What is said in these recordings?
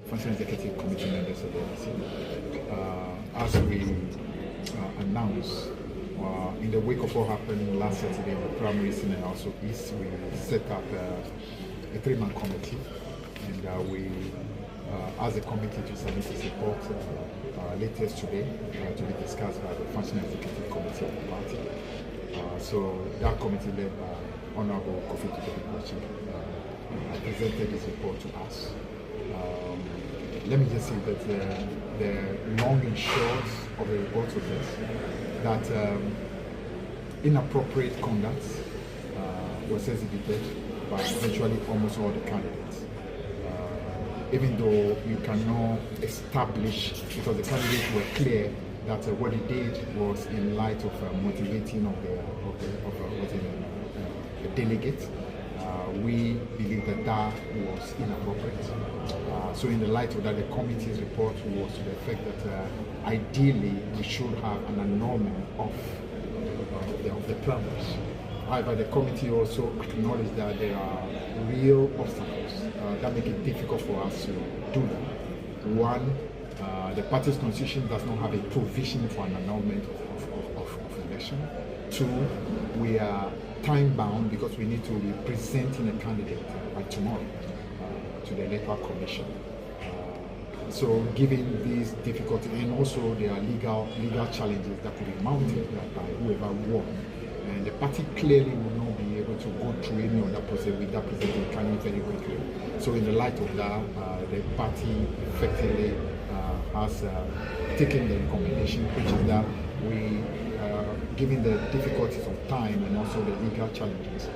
Functional Executive Committee members of the NDC. As we announced, in the wake of what happened last Saturday in the primaries in Ayawaso East, we set up a three-man committee, and we asked the committee to submit its report latest today to be discussed by the Functional Executive Committee of the party. So that committee led by Honorable Kofi Tutu presented this report to us. Let me just say that the long and short of the report was this, that inappropriate conduct was exhibited by virtually almost all the candidates. Even though you cannot establish, because the candidates were clear that what they did was in light of motivating of the delegates. We believe that that was inappropriate. So in the light of that, the committee's report was to the effect that ideally we should have an annulment of the primaries. However, the committee also acknowledged that there are real obstacles that make it difficult for us to do that. One, the party's constitution does not have a provision for an annulment of election. Two, we are time-bound because we need to be presenting a candidate by tomorrow to the Electoral Commission. So given these difficulties, and also there are legal challenges that could be mounted by whoever won, and the party clearly will not be able to go through any of that process without presenting a candidate very quickly. So in the light of that, the party effectively has taken the recommendation, which is that we, given the difficulties of time and also the legal challenges,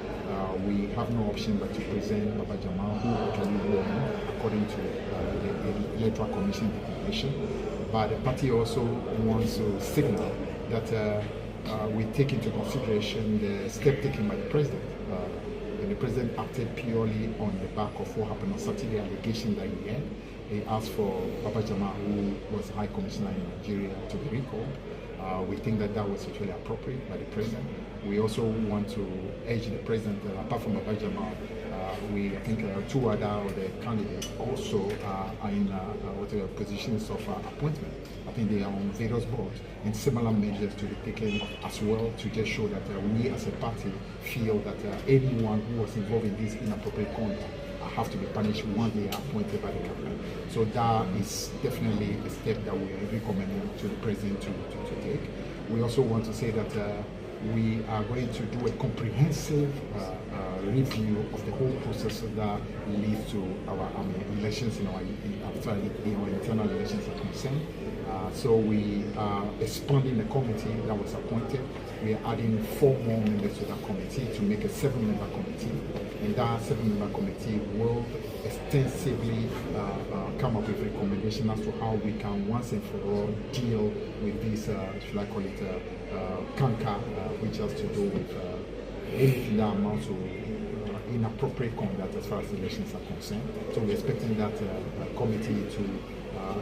we have no option but to present Baba Jamal, who actually won according to the Electoral Commission declaration. But the party also wants to signal that we take into consideration the step taken by the president. And the president acted purely on the back of what happened on Saturday, allegation that he had. He asked for Baba Jamal, who was High Commissioner in Nigeria, to be recalled. We think that that was actually appropriate by the president. We also want to urge the president, apart from Baba Jamal, I think two other of the candidates also are in positions of appointment. I think they are on various boards, and similar measures to be taken as well to just show that we as a party feel that anyone who was involved in this inappropriate conduct have to be punished once they are appointed by the government. So that is definitely a step that we are recommending to the president to take. We also want to say that we are going to do a comprehensive review of the whole process that leads to our elections in our internal elections are concerned. So we are expanding the committee that was appointed. We are adding 4 more members to that committee to make a 7-member committee. And that 7-member committee will extensively come up with a recommendation as to how we can once and for all deal with this, should I call it, canker, which has to do with anything that amounts to inappropriate conduct as far as elections are concerned. So we're expecting that committee to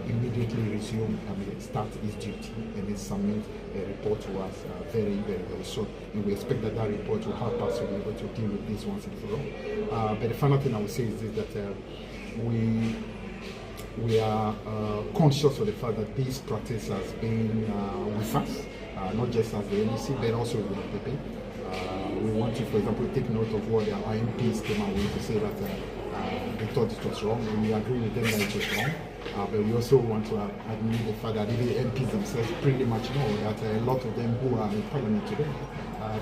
immediately resume start its duty and then submit a report to us very soon. And we expect that that report will help us to be able to deal with this once and for all. But the final thing I would say is this, that we are conscious of the fact that this practice has been with us, not just as the NDC, but also with the PP. We want to, for example, take note of what our MPs came out with to say that they thought it was wrong, and we agree with them that it was wrong. But we also want to admit the fact that even MPs themselves pretty much know that a lot of them who are in Parliament today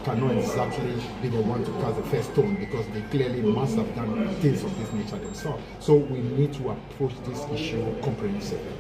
cannot exactly be the one to cast the first stone, because they clearly must have done things of this nature themselves. So we need to approach this issue comprehensively.